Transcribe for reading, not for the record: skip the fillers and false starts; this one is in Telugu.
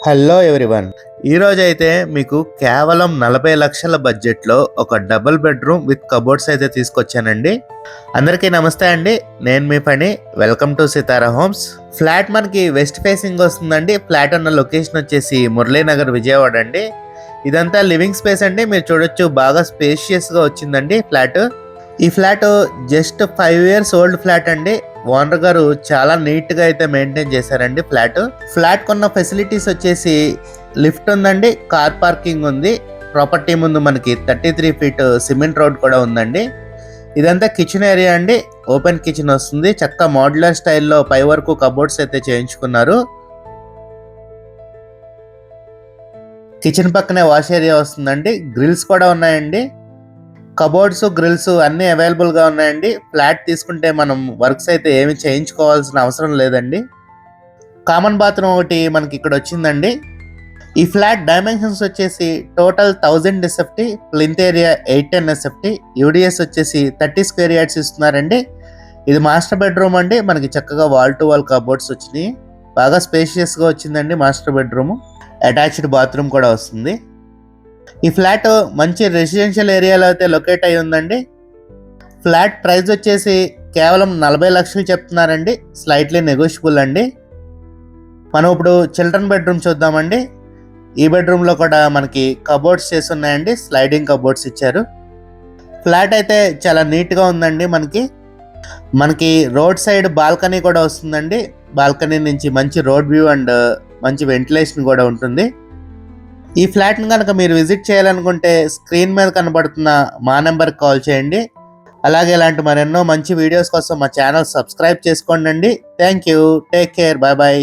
Hello everyone. ఈరోజు అయితే మీకు కేవలం 40 లక్షల బడ్జెట్లో ఒక డబుల్ బెడ్రూమ్ విత్ కబోర్డ్స్ అయితే తీసుకొచ్చానండి. అందరికీ నమస్తే అండి, నేను మీ పని. Welcome to Sitara homes. Flat మనకి వెస్ట్ ఫేసింగ్ వస్తుందండి. ఫ్లాట్ ఉన్న లొకేషన్ వచ్చేసి మురళీనగర్, విజయవాడ అండి. ఇదంతా లివింగ్ స్పేస్ అండి. మీరు చూడొచ్చు, బాగా స్పేషియస్గా వచ్చిందండి ఫ్లాట్. ఈ flat just 5 years old flat అండి. ఓనర్ గారు చాలా నీట్గా అయితే మెయింటైన్ చేశారండి ఫ్లాట్ కొన్న ఫెసిలిటీస్ వచ్చేసి లిఫ్ట్ ఉందండి, కార్ పార్కింగ్ ఉంది, ప్రాపర్టీ ముందు మనకి 33 feet సిమెంట్ రోడ్ కూడా ఉందండి. ఇదంతా కిచెన్ ఏరియా అండి. ఓపెన్ కిచెన్ వస్తుంది. చక్కగా మోడ్యులర్ స్టైల్లో పై వరకు కబోర్డ్స్ అయితే చేయించుకున్నారు. కిచెన్ పక్కనే వాష్ ఏరియా వస్తుందండి. గ్రిల్స్ కూడా ఉన్నాయండి. కబోర్డ్స్, గ్రిల్స్ అన్నీ అవైలబుల్గా ఉన్నాయండి. ఫ్లాట్ తీసుకుంటే మనం వర్క్స్ అయితే ఏమి చేయించుకోవాల్సిన అవసరం లేదండి. కామన్ బాత్రూమ్ ఒకటి మనకి ఇక్కడ వచ్చిందండి. ఈ ఫ్లాట్ డైమెన్షన్స్ వచ్చేసి total 1000 SFT, plinth area 810 SFT, UDS వచ్చేసి 30 square yards ఇస్తున్నారండి. ఇది మాస్టర్ బెడ్రూమ్ అండి. మనకి చక్కగా వాల్ టు వాల్ కబోర్డ్స్ వచ్చినాయి. బాగా స్పేషియస్గా వచ్చిందండి మాస్టర్ బెడ్రూమ్. అటాచ్డ్ బాత్రూమ్ కూడా వస్తుంది. ఈ ఫ్లాట్ మంచి రెసిడెన్షియల్ ఏరియాలో అయితే లొకేట్ అయి ఉందండి. ఫ్లాట్ ప్రైస్ వచ్చేసి కేవలం 40 లక్షలు చెప్తున్నారండి. స్లైట్లీ నెగోషియబుల్ అండి. మనం ఇప్పుడు చిల్డ్రన్ బెడ్రూమ్ చూద్దామండి. ఈ బెడ్రూమ్లో కూడా మనకి కబోర్డ్స్ చేసి ఉన్నాయండి. స్లైడింగ్ కబోర్డ్స్ ఇచ్చారు. ఫ్లాట్ అయితే చాలా నీట్గా ఉందండి. మనకి రోడ్ సైడ్ బాల్కనీ కూడా వస్తుందండి. బాల్కనీ నుంచి మంచి రోడ్ వ్యూ అండ్ మంచి వెంటిలేషన్ కూడా ఉంటుంది. ఈ ఫ్లాట్ని కనుక మీరు విజిట్ చేయాలనుకుంటే స్క్రీన్ మీద కనబడుతున్న మా నెంబర్కి కాల్ చేయండి. అలాగే ఇలాంటి మరెన్నో మంచి వీడియోస్ కోసం మా ఛానల్ సబ్స్క్రైబ్ చేసుకోండి. Thank you. Take care. Bye bye.